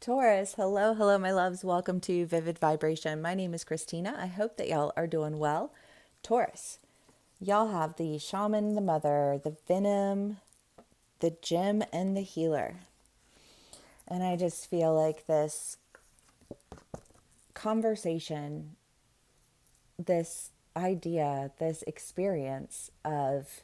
Taurus, hello, hello, my loves. Welcome to Vivid Vibration. My name is Christina. I hope that y'all are doing well. Taurus, y'all have the shaman, the mother, the venom, the gem, and the healer. And I just feel like this conversation, this idea, this experience of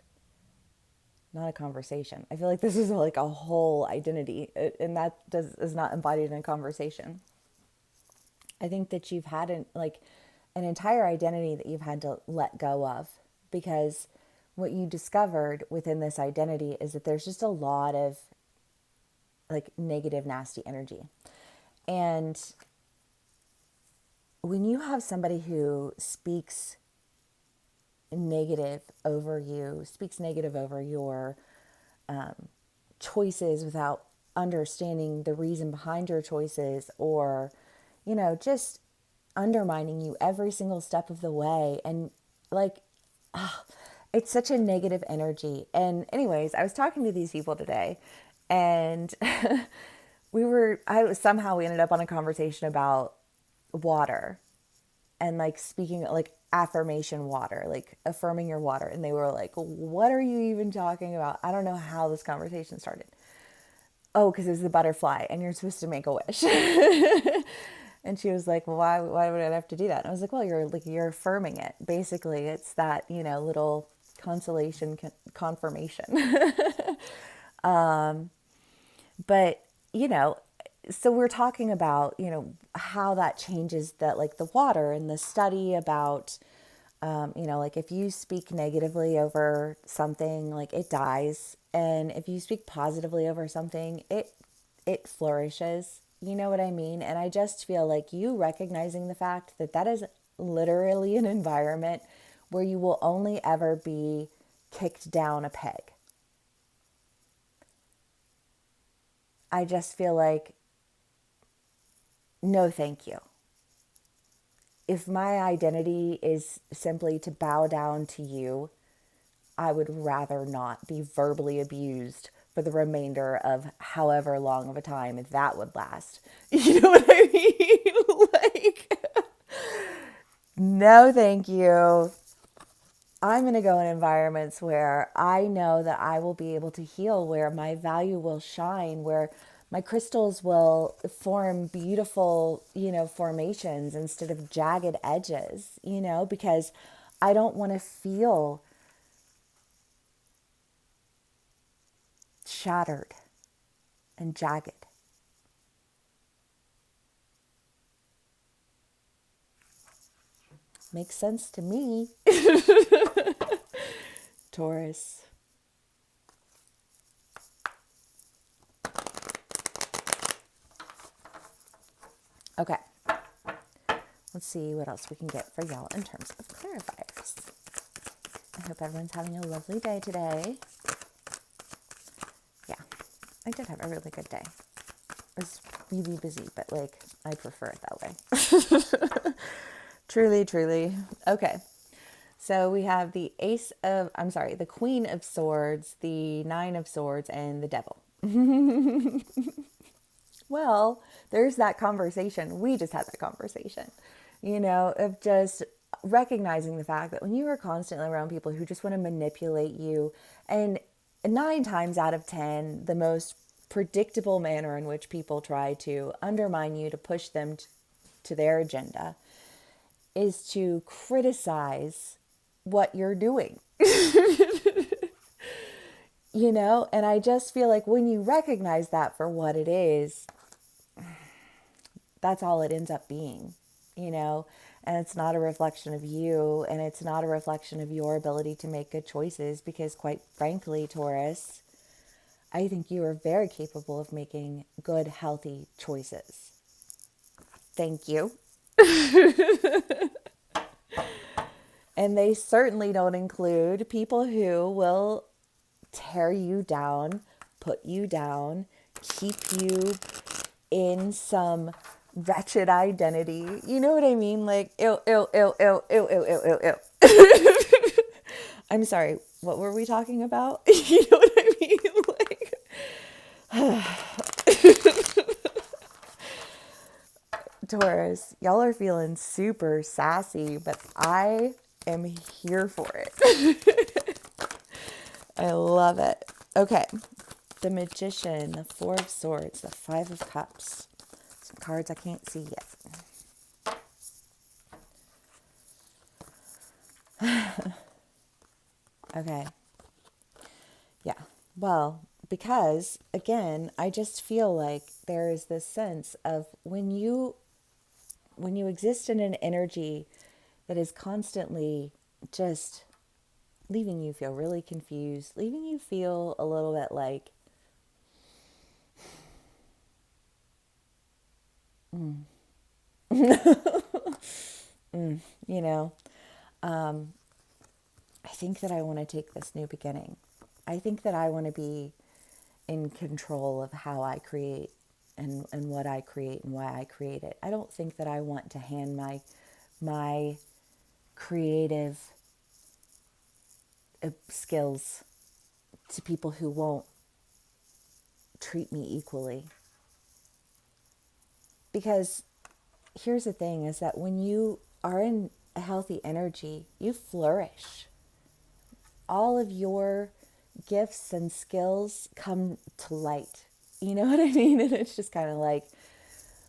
not a conversation. I feel like this is like a whole identity, and is not embodied in a conversation. I think that you've had an entire identity that you've had to let go of, because what you discovered within this identity is that there's just a lot of like negative, nasty energy. And when you have somebody who speaks negative over your choices without understanding the reason behind your choices, or just undermining you every single step of the way, and like it's such a negative energy. And anyways, I was talking to these people today, and we ended up on a conversation about water, and like speaking like affirmation water, like affirming your water. And they were like, what are you even talking about? I don't know how this conversation started. Oh, because it's the butterfly and you're supposed to make a wish. And she was like, well, why would I have to do that? And I was like, well, you're affirming it. Basically, it's that, little consolation confirmation. But, so we're talking about, how that changes that, like the water, and the study about, like if you speak negatively over something, like it dies. And if you speak positively over something, it flourishes. You know what I mean? And I just feel like you recognizing the fact that that is literally an environment where you will only ever be kicked down a peg. I just feel like, no, thank you. If my identity is simply to bow down to you, I would rather not be verbally abused for the remainder of however long of a time that would last. You know what I mean? Like, no, thank you. I'm going to go in environments where I know that I will be able to heal, where my value will shine, where my crystals will form beautiful, formations instead of jagged edges, because I don't want to feel shattered and jagged. Makes sense to me. Taurus. Okay. Let's see what else we can get for y'all in terms of clarifiers. I hope everyone's having a lovely day today. Yeah, I did have a really good day. It was really busy, but like, I prefer it that way. Truly, truly. Okay. So we have the the Queen of Swords, the Nine of Swords, and the Devil. Well, there's that conversation. We just had that conversation, of just recognizing the fact that when you are constantly around people who just want to manipulate you, and 9 times out of 10, the most predictable manner in which people try to undermine you to push them to their agenda is to criticize what you're doing. And I just feel like when you recognize that for what it is, that's all it ends up being, and it's not a reflection of you, and it's not a reflection of your ability to make good choices, because quite frankly, Taurus, I think you are very capable of making good, healthy choices. Thank you. And they certainly don't include people who will tear you down, put you down, keep you in some wretched identity. You know what I mean? Like, ew, ew, ew, ew, ew, ew, ew, ew, ew. I'm sorry, what were we talking about? You know what I mean? Like, Taurus, y'all are feeling super sassy, but I am here for it. I love it. Okay. The Magician, the Four of Swords, the Five of Cups. Some cards I can't see yet. Okay. Yeah. Well, because again, I just feel like there is this sense of when you exist in an energy that is constantly just leaving you feel really confused, leaving you feel a little bit like, you know, I think that I want to take this new beginning. I think that I want to be in control of how I create and what I create and why I create it. I don't think that I want to hand my creative skills to people who won't treat me equally. Because here's the thing is that when you are in a healthy energy, you flourish. All of your gifts and skills come to light. You know what I mean? And it's just kind of like,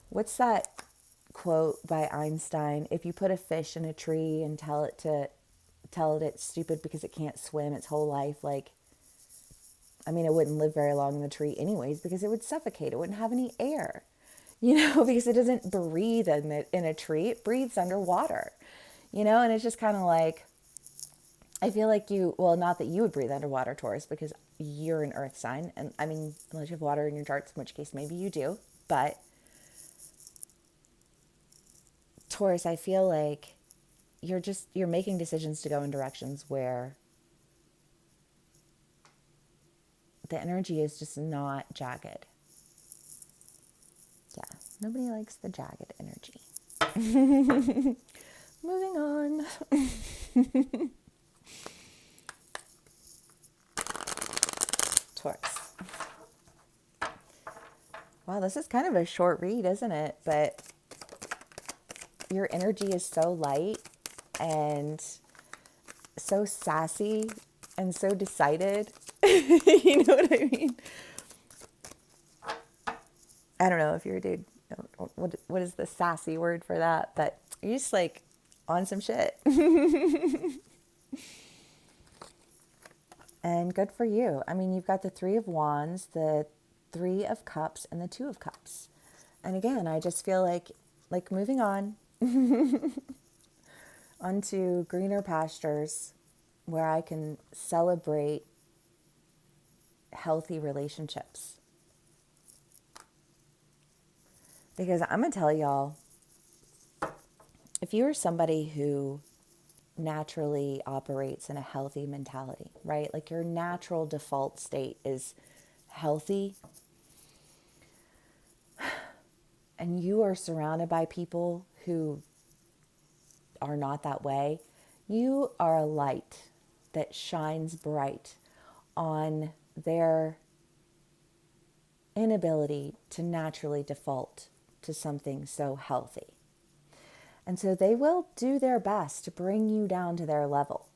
what's that quote by Einstein? If you put a fish in a tree and tell it it's stupid because it can't swim its whole life, like, I mean, it wouldn't live very long in the tree anyways because it would suffocate. It wouldn't have any air, because it doesn't breathe in a tree. It breathes underwater, and it's just kind of like, I feel like well, not that you would breathe underwater, Taurus, because you're an earth sign. And I mean, unless you have water in your charts, in which case maybe you do. But Taurus, I feel like you're making decisions to go in directions where the energy is just not jagged. Yeah, nobody likes the jagged energy. Moving on. Taurus. Wow, this is kind of a short read, isn't it? But your energy is so light and so sassy and so decided. You know what I mean? I don't know if you're a dude. What is the sassy word for that? But you're just like on some shit. And good for you. I mean, you've got the Three of Wands, the Three of Cups, and the Two of Cups. And again, I just feel like moving on onto greener pastures where I can celebrate healthy relationships. Because I'm going to tell y'all, if you're somebody who naturally operates in a healthy mentality, right? Like your natural default state is healthy, and you are surrounded by people who are not that way, you are a light that shines bright on their inability to naturally default to something so healthy. And so they will do their best to bring you down to their level.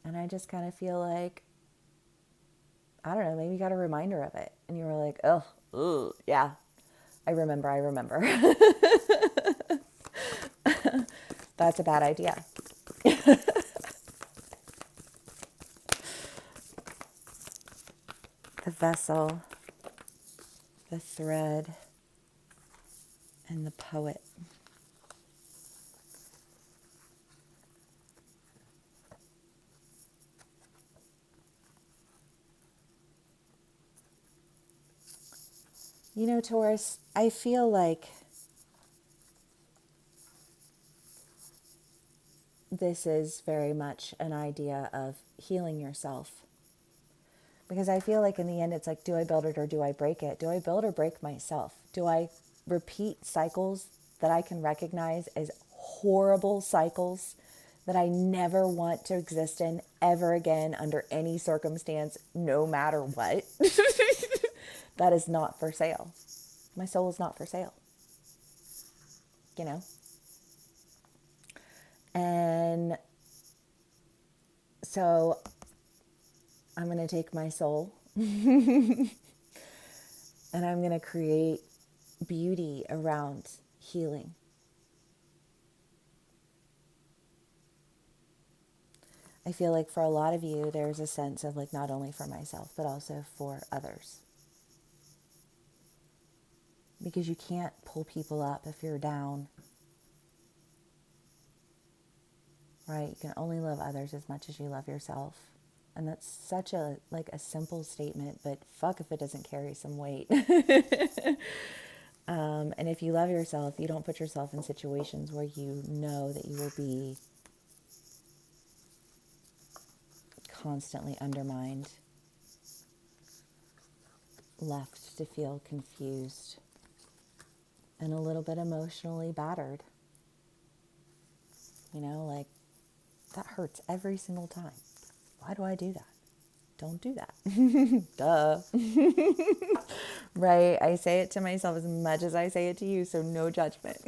And I just kind of feel like, I don't know, maybe you got a reminder of it. And you were like, oh, yeah, I remember. That's a bad idea. The vessel, the thread, and the poet. Taurus, I feel like this is very much an idea of healing yourself. Because I feel like in the end, it's like, do I build it or do I break it? Do I build or break myself? Do I repeat cycles that I can recognize as horrible cycles that I never want to exist in ever again under any circumstance, no matter what? That is not for sale. My soul is not for sale, you know? And so I'm going to take my soul and I'm going to create beauty around healing. I feel like for a lot of you, there's a sense of like not only for myself, but also for others. Because you can't pull people up if you're down, right? You can only love others as much as you love yourself. And that's such a like a simple statement, but fuck if it doesn't carry some weight. And if you love yourself, you don't put yourself in situations where you know that you will be constantly undermined, left to feel confused, and a little bit emotionally battered. You know, like that hurts every single time. Why do I do that? Don't do that. Duh. Right? I say it to myself as much as I say it to you, so no judgment.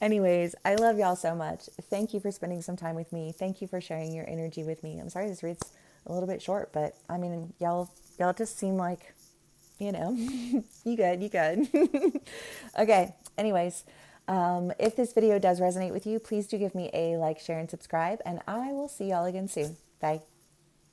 Anyways, I love y'all so much. Thank you for spending some time with me. Thank you for sharing your energy with me. I'm sorry this reads a little bit short, but I mean, y'all just seem like, you know, you good. Okay. Anyways, if this video does resonate with you, please do give me a like, share, and subscribe, and I will see y'all again soon. Bye.